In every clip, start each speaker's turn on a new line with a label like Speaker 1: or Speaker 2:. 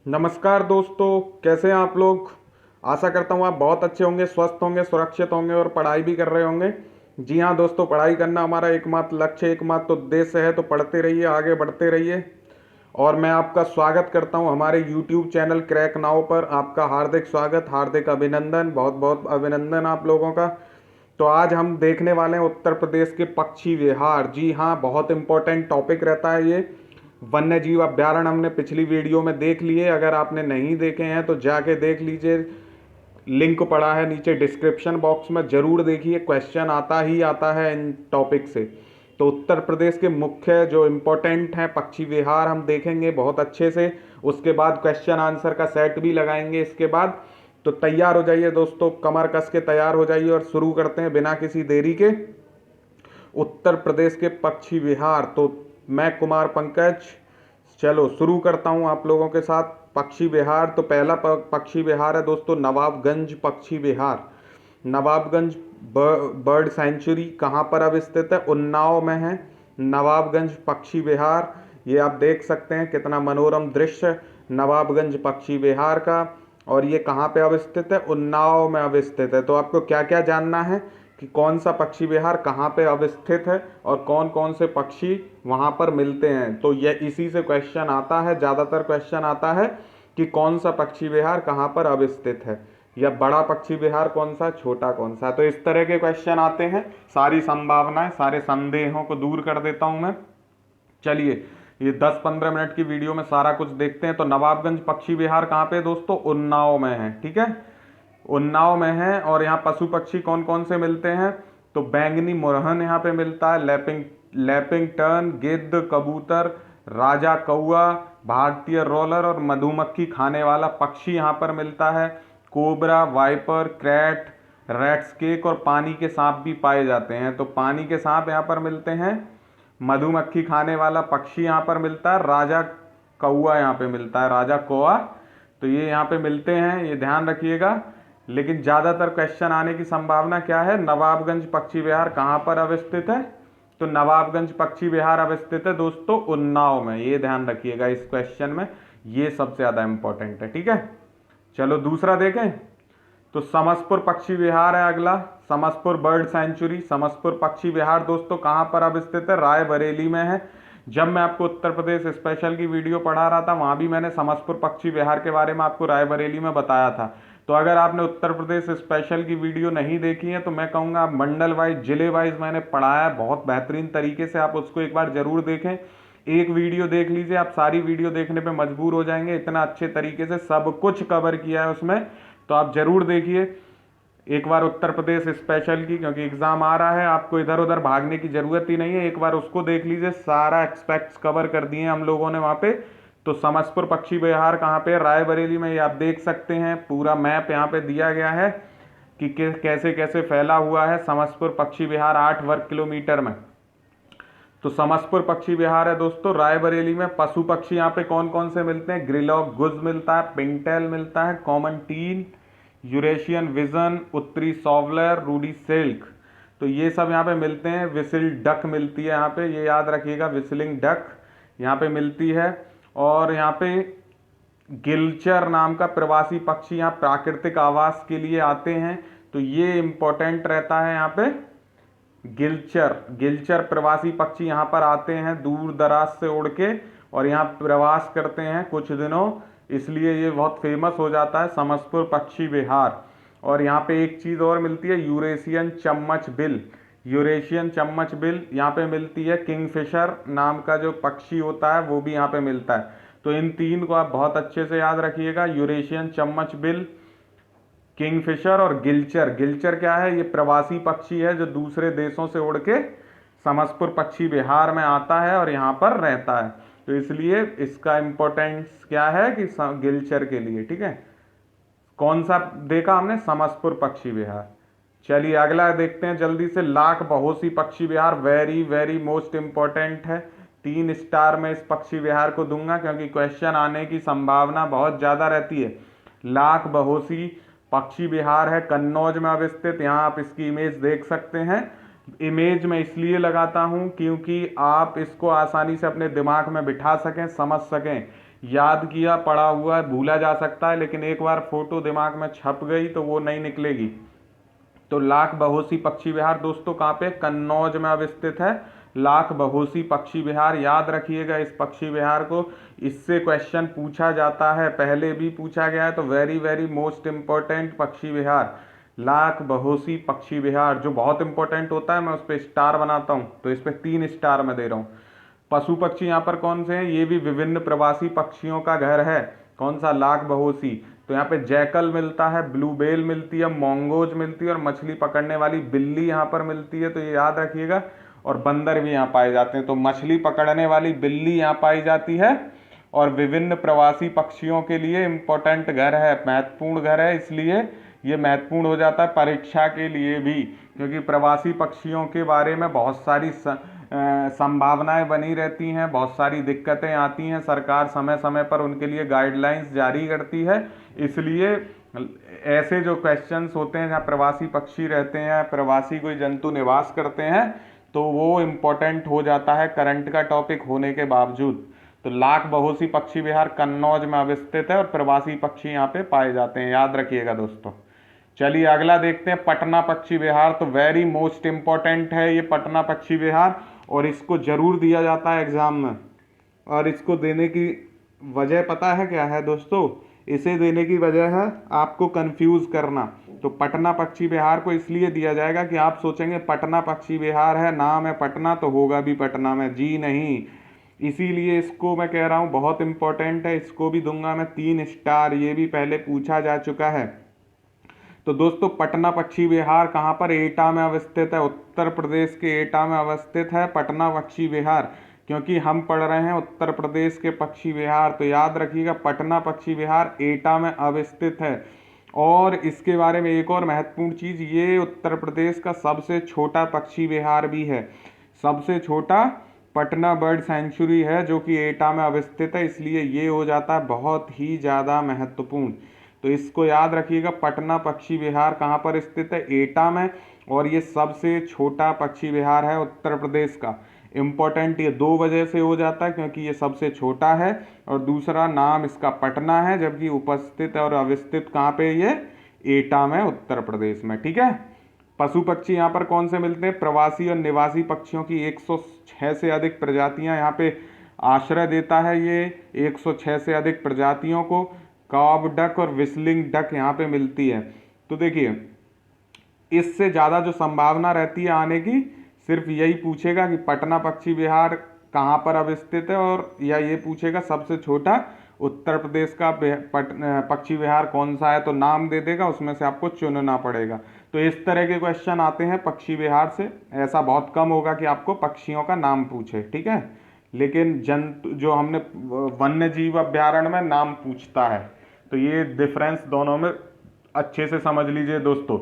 Speaker 1: नमस्कार दोस्तों, कैसे हैं आप लोग। आशा करता हूँ आप बहुत अच्छे होंगे, स्वस्थ होंगे, सुरक्षित होंगे और पढ़ाई भी कर रहे होंगे। जी हाँ दोस्तों, पढ़ाई करना हमारा एकमात्र लक्ष्य, एकमात्र उद्देश्य है। तो पढ़ते रहिए, आगे बढ़ते रहिए। और मैं आपका स्वागत करता हूँ हमारे यूट्यूब चैनल क्रैक नाउ पर। आपका हार्दिक स्वागत, हार्दिक अभिनंदन, बहुत बहुत अभिनंदन आप लोगों का। तो आज हम देखने वाले हैं उत्तर प्रदेश के पक्षी विहार। जी हाँ, बहुत इंपॉर्टेंट टॉपिक रहता है ये। वन्य जीव अभ्यारण्य हमने पिछली वीडियो में देख लिए, अगर आपने नहीं देखे हैं तो जाके देख लीजिए। लिंक पड़ा है नीचे डिस्क्रिप्शन बॉक्स में, जरूर देखिए। क्वेश्चन आता ही आता है इन टॉपिक से। तो उत्तर प्रदेश के मुख्य जो इम्पोर्टेंट हैं पक्षी विहार हम देखेंगे बहुत अच्छे से। उसके बाद क्वेश्चन आंसर का सेट भी लगाएंगे इसके बाद। तो तैयार हो जाइए दोस्तों, कमर कस के तैयार हो जाइए और शुरू करते हैं बिना किसी देरी के उत्तर प्रदेश के पक्षी विहार। तो मैं कुमार पंकज, चलो शुरू करता हूं आप लोगों के साथ पक्षी विहार। तो पहला पक्षी विहार है दोस्तों नवाबगंज पक्षी विहार। नवाबगंज बर्ड सेंचुरी कहाँ पर अवस्थित है? उन्नाव में है नवाबगंज पक्षी विहार। ये आप देख सकते हैं कितना मनोरम दृश्य नवाबगंज पक्षी विहार का। और ये कहाँ पे अवस्थित है? उन्नाव में अवस्थित है। तो आपको क्या क्या जानना है कि कौन सा पक्षी विहार कहाँ पे अवस्थित है और कौन कौन से पक्षी वहाँ पर मिलते हैं। तो ये इसी से क्वेश्चन आता है, ज़्यादातर क्वेश्चन आता है कि कौन सा पक्षी विहार कहाँ पर अवस्थित है, या बड़ा पक्षी विहार कौन सा, छोटा कौन सा। तो इस तरह के क्वेश्चन आते हैं। सारी संभावनाएं, सारे संदेहों को दूर कर देता हूं मैं। चलिए, ये 10-15 मिनट की वीडियो में सारा कुछ देखते हैं। तो नवाबगंज पक्षी विहार कहाँ पे दोस्तों? उन्नाव में है, ठीक है। उन्नाव में है। और यहाँ पशु पक्षी कौन कौन से मिलते हैं? तो बैंगनी मुरहन यहाँ पे मिलता है, लैपिंग लैपिंग टर्न, गिद्ध, कबूतर, राजा कौआ, भारतीय रोलर और मधुमक्खी खाने वाला पक्षी यहाँ पर मिलता है। कोबरा, वाइपर, क्रैट, रेड्सकेक और पानी के सांप भी पाए जाते हैं। तो पानी के सांप यहाँ पर मिलते हैं, मधुमक्खी खाने वाला पक्षी यहाँ पर मिलता है, राजा कौआ यहाँ पे मिलता है, राजा कौआ। तो ये यहाँ पे मिलते हैं, ये ध्यान रखिएगा। लेकिन ज़्यादातर क्वेश्चन आने की संभावना क्या है? नवाबगंज पक्षी विहार कहाँ पर अवस्थित है? तो नवाबगंज पक्षी विहार अवस्थित है दोस्तों उन्नाव में। ये ध्यान रखिएगा इस क्वेश्चन में, ये सबसे ज़्यादा इंपॉर्टेंट है, ठीक है। चलो दूसरा देखें। तो समसपुर पक्षी विहार है अगला, समसपुर बर्ड सेंचुरी। समसपुर पक्षी विहार दोस्तों कहाँ पर अवस्थित है? रायबरेली में है। जब मैं आपको उत्तर प्रदेश स्पेशल की वीडियो पढ़ा रहा था, वहां भी मैंने समसपुर पक्षी विहार के बारे में आपको रायबरेली में बताया था। तो अगर आपने उत्तर प्रदेश स्पेशल की वीडियो नहीं देखी है तो मैं कहूँगा आप मंडल वाइज, जिले वाइज मैंने पढ़ाया है बहुत बेहतरीन तरीके से, आप उसको एक बार जरूर देखें। एक वीडियो देख लीजिए, आप सारी वीडियो देखने पे मजबूर हो जाएंगे, इतना अच्छे तरीके से सब कुछ कवर किया है उसमें। तो आप जरूर देखिए एक बार उत्तर प्रदेश स्पेशल की, क्योंकि एग्जाम आ रहा है, आपको इधर उधर भागने की जरूरत ही नहीं है। एक बार उसको देख लीजिए, सारा एक्सपेक्ट्स कवर कर दिए हम लोगों ने वहां पे। तो समसपुर पक्षी विहार कहाँ पे? रायबरेली में। ये आप देख सकते हैं, पूरा मैप यहाँ पे दिया गया है कि कैसे कैसे फैला हुआ है समसपुर पक्षी विहार 8 वर्ग किलोमीटर में। तो समसपुर पक्षी विहार है दोस्तों रायबरेली में। पशु पक्षी यहाँ पे कौन कौन से मिलते हैं? ग्रिलॉक गुज मिलता है, पिंगटेल मिलता है, कॉमन टीन, यूरेशियन विजन, उत्तरी सॉवलर, रूडी सिल्क। तो ये सब यहाँ पे मिलते हैं। विसिल डक मिलती है यहाँ पे, ये याद रखिएगा, विसिलिंग डक यहाँ पे मिलती है। और यहाँ पे गिलचर नाम का प्रवासी पक्षी यहाँ प्राकृतिक आवास के लिए आते हैं। तो ये इंपॉर्टेंट रहता है यहाँ पे। गिलचर गिलचर प्रवासी पक्षी यहाँ पर आते हैं दूर दराज से उड़ के, और यहाँ प्रवास करते हैं कुछ दिनों, इसलिए ये बहुत फेमस हो जाता है समसपुर पक्षी विहार। और यहाँ पे एक चीज़ और मिलती है, यूरेशियन चम्मच बिल। यूरेशियन चम्मच बिल यहाँ पे मिलती है। किंगफिशर नाम का जो पक्षी होता है वो भी यहाँ पे मिलता है। तो इन तीन को आप बहुत अच्छे से याद रखिएगा, यूरेशियन चम्मच बिल, किंगफिशर और गिलचर। गिलचर क्या है? ये प्रवासी पक्षी है जो दूसरे देशों से उड़ के समसपुर पक्षी विहार में आता है और यहाँ पर रहता है। तो इसलिए इसका इंपॉर्टेंस क्या है कि गिलचर के लिए, ठीक है। कौन सा देखा हमने? समसपुर पक्षी विहार। चलिए अगला देखते हैं जल्दी से। लाख बहोसी पक्षी विहार, वेरी वेरी मोस्ट इंपॉर्टेंट है। 3 स्टार में इस पक्षी विहार को दूंगा क्योंकि क्वेश्चन आने की संभावना बहुत ज्यादा रहती है। लाख बहोसी पक्षी विहार है कन्नौज में अवस्थित। यहाँ आप इसकी इमेज देख सकते हैं। इमेज में इसलिए लगाता हूँ क्योंकि आप इसको आसानी से अपने दिमाग में बिठा सकें, समझ सकें याद किया पढ़ा हुआ है, भूला जा सकता है, लेकिन एक बार फोटो दिमाग में छप गई तो वो नहीं निकलेगी। तो लाख बहोसी पक्षी विहार दोस्तों कहाँ पे, कन्नौज में अवस्थित है लाख बहोसी पक्षी विहार। याद रखिएगा इस पक्षी विहार को, इससे क्वेश्चन पूछा जाता है, पहले भी पूछा गया है। तो वेरी वेरी मोस्ट इम्पोर्टेंट पक्षी विहार लाख बहोसी पक्षी विहार, जो बहुत इंपॉर्टेंट होता है। मैं उस पर स्टार बनाता हूँ, तो इस पर 3 स्टार मैं दे रहा हूँ। पशु पक्षी यहाँ पर कौन से हैं, ये भी विभिन्न प्रवासी पक्षियों का घर है। कौन सा, लाख बहोसी। तो यहाँ पे जैकल मिलता है, ब्लूबेल मिलती है, मोंगोज मिलती है, और मछली पकड़ने वाली बिल्ली यहाँ पर मिलती है, तो ये याद रखिएगा। और बंदर भी यहाँ पाए जाते हैं। तो मछली पकड़ने वाली बिल्ली यहाँ पाई जाती है, और विभिन्न प्रवासी पक्षियों के लिए इम्पोर्टेंट घर है, महत्वपूर्ण घर है, इसलिए ये महत्वपूर्ण हो जाता है परीक्षा के लिए भी, क्योंकि प्रवासी पक्षियों के बारे में बहुत सारी संभावनाएं बनी रहती हैं, बहुत सारी दिक्कतें आती हैं, सरकार समय समय पर उनके लिए गाइडलाइंस जारी करती है। इसलिए ऐसे जो क्वेश्चंस होते हैं जहाँ प्रवासी पक्षी रहते हैं, प्रवासी कोई जंतु निवास करते हैं, तो वो इम्पोर्टेंट हो जाता है करंट का टॉपिक होने के बावजूद। तो लाख बहोसी पक्षी विहार कन्नौज में अवस्थित है, और प्रवासी पक्षी यहाँ पे पाए जाते हैं, याद रखिएगा दोस्तों। चलिए अगला देखते हैं, पटना पक्षी विहार। तो वेरी मोस्ट इम्पोर्टेंट है ये पटना पक्षी विहार, और इसको जरूर दिया जाता है एग्जाम में। और इसको देने की वजह पता है क्या है दोस्तों, इसे देने की वजह है आपको कंफ्यूज करना। तो पटना पक्षी विहार को इसलिए दिया जाएगा कि आप सोचेंगे पटना पक्षी विहार है, नाम है पटना, तो होगा भी पटना में, जी नहीं। इसीलिए इसको मैं कह रहा हूँ बहुत इंपॉर्टेंट है, इसको भी दूंगा मैं 3 स्टार, ये भी पहले पूछा जा चुका है। तो दोस्तों पटना पक्षी विहार कहाँ पर, एटा में अवस्थित है, उत्तर प्रदेश के एटा में अवस्थित है पटना पक्षी विहार, क्योंकि हम पढ़ रहे हैं उत्तर प्रदेश के पक्षी विहार। तो याद रखिएगा पटना पक्षी विहार एटा में अवस्थित है। और इसके बारे में एक और महत्वपूर्ण चीज़, ये उत्तर प्रदेश का सबसे छोटा पक्षी विहार भी है, सबसे छोटा पटना बर्ड सेंचुरी है, जो कि एटा में अवस्थित है, इसलिए ये हो जाता है बहुत ही ज़्यादा महत्वपूर्ण। तो इसको याद रखिएगा, पटना पक्षी विहार कहाँ पर स्थित है, एटा में, और ये सबसे छोटा पक्षी विहार है उत्तर प्रदेश का। इम्पोर्टेंट ये 2 वजह से हो जाता है, क्योंकि ये सबसे छोटा है, और दूसरा नाम इसका पटना है, जबकि उपस्थित और अवस्थित कहाँ पे, ये एटा में उत्तर प्रदेश में। ठीक है। पशु पक्षी यहाँ पर कौन से मिलते हैं, प्रवासी और निवासी पक्षियों की 106 से अधिक प्रजातियां यहाँ पे आश्रय देता है। ये 106 से अधिक प्रजातियों को काव डक और विस्लिंग डक यहाँ पे मिलती है। तो देखिए इससे ज़्यादा जो संभावना रहती है आने की, सिर्फ यही पूछेगा कि पटना पक्षी विहार कहाँ पर अवस्थित है, और या ये पूछेगा सबसे छोटा उत्तर प्रदेश का पक्षी विहार कौन सा है, तो नाम दे देगा, उसमें से आपको चुनना पड़ेगा। तो इस तरह के क्वेश्चन आते हैं पक्षी विहार से। ऐसा बहुत कम होगा कि आपको पक्षियों का नाम पूछे, ठीक है, लेकिन जंतु जो हमने वन्य जीव अभ्यारण्य में नाम पूछता है। तो ये डिफरेंस दोनों में अच्छे से समझ लीजिए दोस्तों।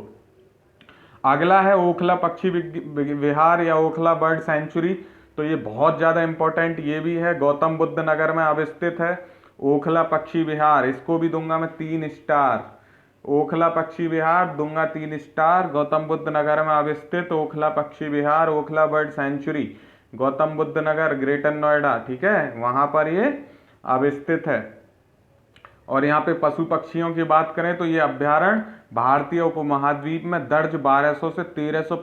Speaker 1: अगला है ओखला पक्षी विहार या ओखला बर्ड सेंचुरी। तो ये बहुत ज़्यादा इंपॉर्टेंट ये भी है, गौतम बुद्ध नगर में अवस्थित है ओखला पक्षी विहार। इसको भी दूंगा मैं 3 स्टार। ओखला पक्षी विहार दूंगा 3 स्टार। गौतम बुद्ध नगर में अवस्थित ओखला पक्षी विहार, ओखला बर्ड सेंचुरी, गौतम बुद्ध नगर, ग्रेटर नोएडा, ठीक है, वहां पर ये अवस्थित है। और यहाँ पे पशु पक्षियों की बात करें तो ये अभ्यारण्य भारतीय उपमहाद्वीप में दर्ज 1200 से 1300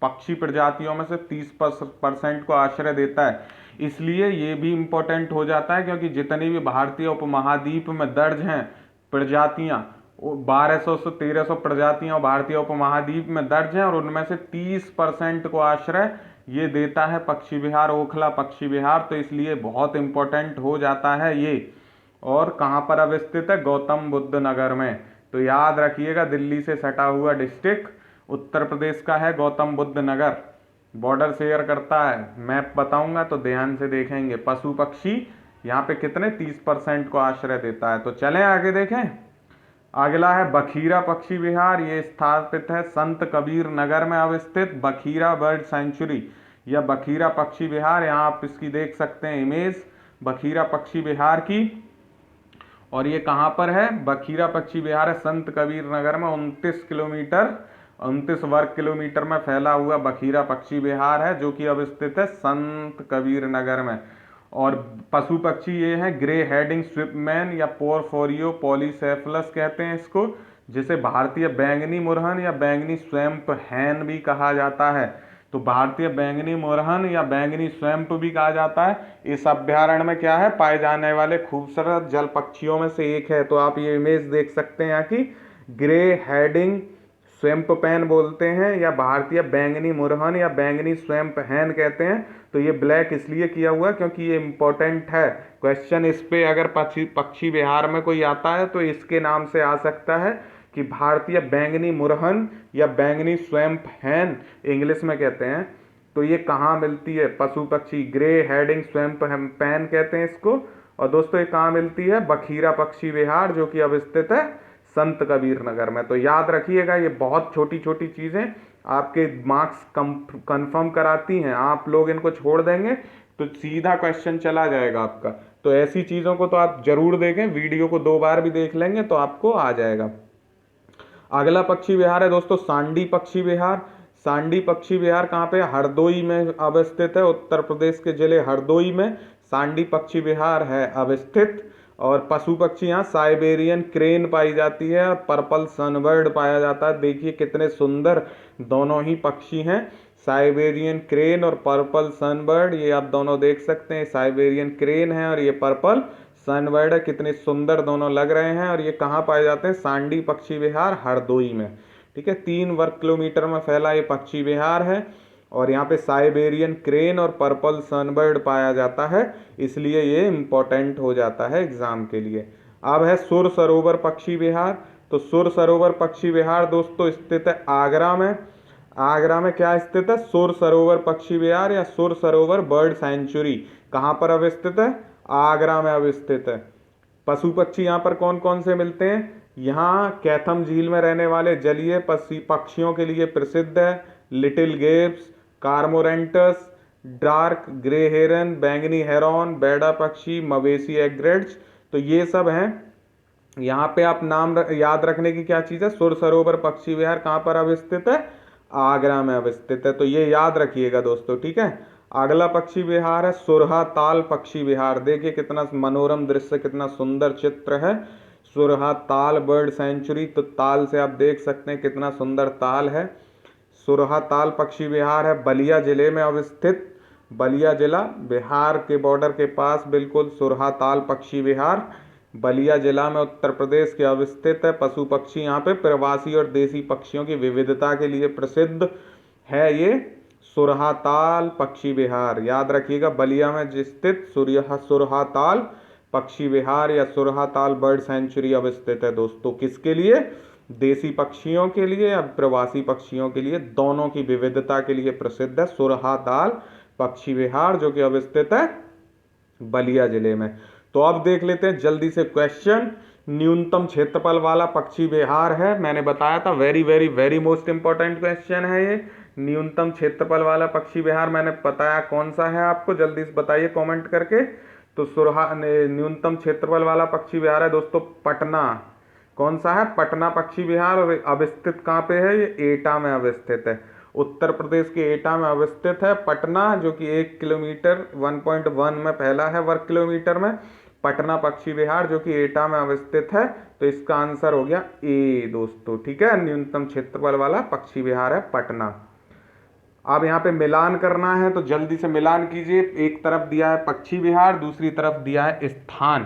Speaker 1: पक्षी प्रजातियों में से 30% को आश्रय देता है। इसलिए ये भी इम्पोर्टेंट हो जाता है, क्योंकि जितनी भी भारतीय उपमहाद्वीप में दर्ज हैं प्रजातियां, 1200 से 1300 प्रजातियां भारतीय उपमहाद्वीप में दर्ज हैं, और उनमें से 30% को आश्रय ये देता है पक्षी विहार, ओखला पक्षी विहार। तो इसलिए बहुत इंपॉर्टेंट हो जाता है ये। और कहाँ पर अवस्थित है, गौतम बुद्ध नगर में। तो याद रखिएगा दिल्ली से सटा हुआ डिस्ट्रिक्ट उत्तर प्रदेश का है गौतम बुद्ध नगर, बॉर्डर शेयर करता है। मैप बताऊंगा तो ध्यान से देखेंगे। पशु पक्षी यहाँ पे कितने 30% को आश्रय देता है। तो चलें आगे देखें। अगला है बखीरा पक्षी विहार। ये स्थापित है संत कबीर नगर में अवस्थित बखीरा बर्ड सेंचुरी या बखीरा पक्षी विहार। यहाँ आप इसकी देख सकते हैं इमेज बखीरा पक्षी विहार की। और ये कहाँ पर है, बखीरा पक्षी विहार है संत कबीर नगर में। 29 वर्ग किलोमीटर में फैला हुआ बखीरा पक्षी विहार है, जो कि अवस्थित है संत कबीर नगर में। और पशु पक्षी ये हैं ग्रे हेडिंग स्विपमैन या पोरफोरियो पॉलीसेफलस कहते हैं इसको, जिसे भारतीय बैंगनी मुरहन या बैंगनी स्वैम्प हैन भी कहा जाता है। तो भारतीय बैंगनी मुरहन या बैंगनी स्वैम्प भी कहा जाता है। इस अभ्यारण्य में क्या है, पाए जाने वाले खूबसूरत जल पक्षियों में से एक है। तो आप ये इमेज देख सकते हैं यहाँ की, ग्रे हेडिंग स्वैम्प पैन बोलते हैं या भारतीय बैंगनी मुरहन या बैंगनी स्वैम्प हैन कहते हैं। तो ये ब्लैक इसलिए किया हुआ क्योंकि ये इम्पोर्टेंट है क्वेश्चन, इस पे अगर पक्षी विहार में कोई आता है तो इसके नाम से आ सकता है कि भारतीय बैंगनी मुरहन या बैंगनी स्वैम्प हैन इंग्लिश में कहते हैं। तो ये कहाँ मिलती है, पशु पक्षी ग्रे हेडिंग स्वैम्प पैन कहते हैं इसको। और दोस्तों ये कहाँ मिलती है, बखीरा पक्षी विहार, जो कि अब स्थित है संत कबीर नगर में। तो याद रखिएगा, ये बहुत छोटी छोटी चीज़ें आपके मार्क्स कंफर्म कराती हैं। आप लोग इनको छोड़ देंगे तो सीधा क्वेश्चन चला जाएगा आपका। तो ऐसी चीज़ों को तो आप जरूर देखें, वीडियो को 2 बार भी देख लेंगे तो आपको आ जाएगा। अगला पक्षी विहार है दोस्तों सांडी पक्षी विहार। सांडी पक्षी विहार कहाँ पे, हरदोई में अवस्थित है। उत्तर प्रदेश के जिले हरदोई में सांडी पक्षी विहार है अवस्थित। और पशु पक्षी यहाँ साइबेरियन क्रेन पाई जाती है और पर्पल सनबर्ड पाया जाता है। देखिए कितने सुंदर दोनों ही पक्षी हैं, साइबेरियन क्रेन और पर्पल सनबर्ड। ये आप दोनों देख सकते हैं, साइबेरियन क्रेन है और ये पर्पल सनबर्ड है। कितने सुंदर दोनों लग रहे हैं। और ये कहाँ पाए जाते हैं, सांडी पक्षी विहार हरदोई में। ठीक है, 3 वर्ग किलोमीटर में फैला ये पक्षी विहार है। और यहाँ पे साइबेरियन क्रेन और पर्पल सनबर्ड पाया जाता है, इसलिए ये इम्पोर्टेंट हो जाता है एग्जाम के लिए। अब है सुर सरोवर पक्षी विहार। तो सुर सरोवर पक्षी विहार दोस्तों स्थित है आगरा में। आगरा में क्या स्थित है, सुर सरोवर पक्षी विहार या सुर सरोवर बर्ड सेंचुरी। कहाँ पर अवस्थित है, आगरा में अवस्थित है। पशु पक्षी यहाँ पर कौन कौन से मिलते हैं, यहाँ कैथम झील में रहने वाले जलीय पक्षियों के लिए प्रसिद्ध है लिटिल गेप्स, कार्मोरेंटस, डार्क ग्रे हेरन, बैंगनी हेरॉन, बैडा पक्षी, मवेशी एग्रेट्स। तो ये सब हैं। यहाँ पे आप नाम याद रखने की क्या चीज़ है, सुर सरोवर पक्षी विहार कहाँ पर अवस्थित है, आगरा में अवस्थित है। तो ये याद रखिएगा दोस्तों, ठीक है। अगला पक्षी विहार है सुरहा ताल पक्षी विहार। देखिए कितना मनोरम दृश्य, कितना सुंदर चित्र है। सुरहा ताल बर्ड सेंचुरी, तो ताल से आप देख सकते हैं कितना सुंदर ताल है। सुरहा ताल पक्षी विहार है बलिया जिले में अवस्थित। बलिया जिला बिहार के बॉर्डर के पास बिल्कुल सुरहा ताल पक्षी विहार बलिया जिला में उत्तर प्रदेश के अवस्थित है। पशु पक्षी यहाँ पे प्रवासी और देसी पक्षियों की विविधता के लिए प्रसिद्ध है ये सुरहा ताल पक्षी विहार। याद रखिएगा, बलिया में स्थित सुरहा ताल पक्षी विहार या सुरहा ताल बर्ड सेंचुरी अवस्थित है दोस्तों। किसके लिए, देसी पक्षियों के लिए या प्रवासी पक्षियों के लिए, दोनों की विविधता के लिए प्रसिद्ध है सुरहा ताल पक्षी विहार, जो कि अवस्थित है बलिया जिले में। तो अब देख लेते हैं जल्दी से क्वेश्चन। न्यूनतम क्षेत्रफल वाला पक्षी विहार है, मैंने बताया था, very very very most important question है ये। न्यूनतम क्षेत्रफल वाला पक्षी विहार मैंने बताया कौन सा है आपको, जल्दी से बताइए कमेंट करके। तो न्यूनतम क्षेत्रफल वाला पक्षी विहार है दोस्तों पटना। कौन सा है, पटना पक्षी विहार। और अवस्थित कहाँ पे है, ये एटा में अवस्थित है। उत्तर प्रदेश के एटा में अवस्थित है पटना, जो कि 1 किलोमीटर 1.1 में फैला है वर्ग किलोमीटर में। पटना पक्षी विहार जो कि एटा में अवस्थित है। तो इसका आंसर हो गया ए दोस्तों, ठीक है। न्यूनतम क्षेत्रफल वाला पक्षी विहार है पटना। अब यहाँ पे मिलान करना है, तो जल्दी से मिलान कीजिए। एक तरफ दिया है पक्षी विहार, दूसरी तरफ दिया है स्थान।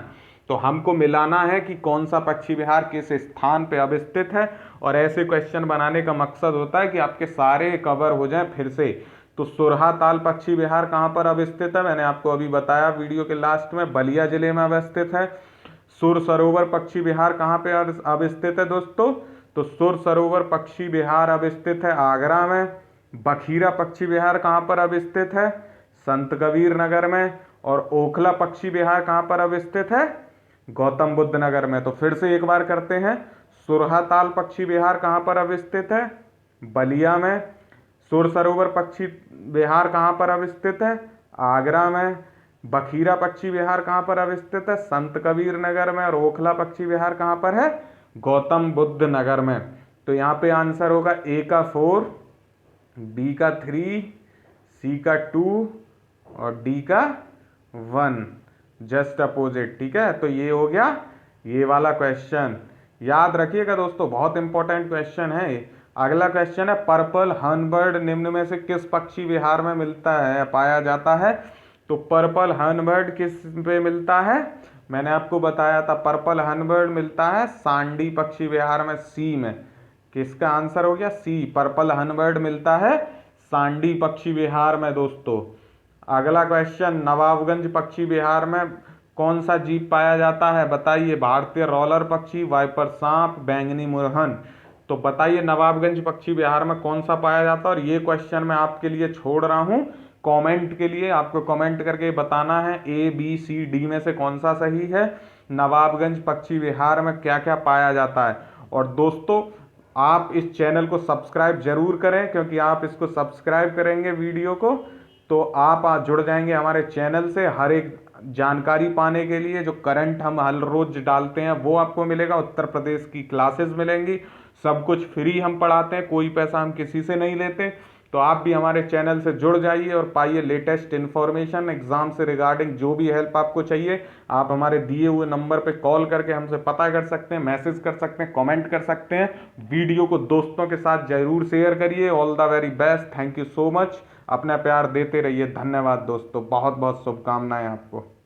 Speaker 1: तो हमको मिलाना है कि कौन सा पक्षी विहार किस स्थान पे अवस्थित है। और ऐसे क्वेश्चन बनाने का मकसद होता है कि आपके सारे कवर हो जाएं फिर से। तो सुरहा ताल पक्षी विहार कहाँ पर अवस्थित है, मैंने आपको अभी बताया वीडियो के लास्ट में, बलिया जिले में अवस्थित है। सुर सरोवर पक्षी विहार कहाँ पे अवस्थित है दोस्तों, तो सुर सरोवर पक्षी विहार अवस्थित है आगरा में। बखीरा पक्षी विहार कहाँ पर अवस्थित है, संत कबीर नगर में। और ओखला पक्षी विहार कहाँ पर अवस्थित है, गौतम बुद्ध नगर में। तो फिर से एक बार करते हैं, सुरहा ताल पक्षी विहार कहाँ पर अवस्थित है, बलिया में। सुर सरोवर पक्षी विहार कहाँ पर अवस्थित है, आगरा में। बखीरा पक्षी विहार कहाँ पर अवस्थित है, संत कबीर नगर में। और ओखला पक्षी विहार कहाँ पर है, गौतम बुद्ध नगर में। तो यहाँ पे आंसर होगा ए का 4, बी का 3, सी का 2 और डी का 1 जस्ट अपोजिट। ठीक है, तो ये हो गया ये वाला क्वेश्चन। याद रखिएगा दोस्तों, बहुत इंपॉर्टेंट क्वेश्चन है। अगला क्वेश्चन है पर्पल हर्नबर्ड निम्न में से किस पक्षी विहार में मिलता है पाया जाता है। तो पर्पल हर्नबर्ड किस पे मिलता है, मैंने आपको बताया था पर्पल हर्नबर्ड मिलता है सांडी पक्षी विहार में, सी में। किसका आंसर हो गया सी, पर्पल हर्नबर्ड मिलता है सांडी पक्षी विहार में दोस्तों। अगला क्वेश्चन नवाबगंज पक्षी विहार में कौन सा जीव पाया जाता है बताइए। भारतीय रॉलर पक्षी, वाइपर सांप, बैंगनी मुरहन। तो बताइए नवाबगंज पक्षी विहार में कौन सा पाया जाता है। और ये क्वेश्चन मैं आपके लिए छोड़ रहा हूं कमेंट के लिए, आपको कमेंट करके बताना है ABCD में से कौन सा सही है। नवाबगंज पक्षी विहार में क्या क्या पाया जाता है। और दोस्तों आप इस चैनल को सब्सक्राइब जरूर करें, क्योंकि आप इसको सब्सक्राइब करेंगे वीडियो को तो आप जुड़ जाएंगे हमारे चैनल से। हर एक जानकारी पाने के लिए जो करंट हम हर रोज डालते हैं वो आपको मिलेगा। उत्तर प्रदेश की क्लासेस मिलेंगी, सब कुछ फ्री हम पढ़ाते हैं, कोई पैसा हम किसी से नहीं लेते। तो आप भी हमारे चैनल से जुड़ जाइए और पाइए लेटेस्ट इन्फॉर्मेशन एग्जाम से रिगार्डिंग। जो भी हेल्प आपको चाहिए आप हमारे दिए हुए नंबर पे कॉल करके हमसे पता कर सकते हैं, मैसेज कर सकते हैं, कमेंट कर सकते हैं। वीडियो को दोस्तों के साथ जरूर शेयर करिए। All the very best, thank you so much. अपना प्यार देते रहिए। धन्यवाद दोस्तों, बहुत बहुत शुभकामनाएं आपको।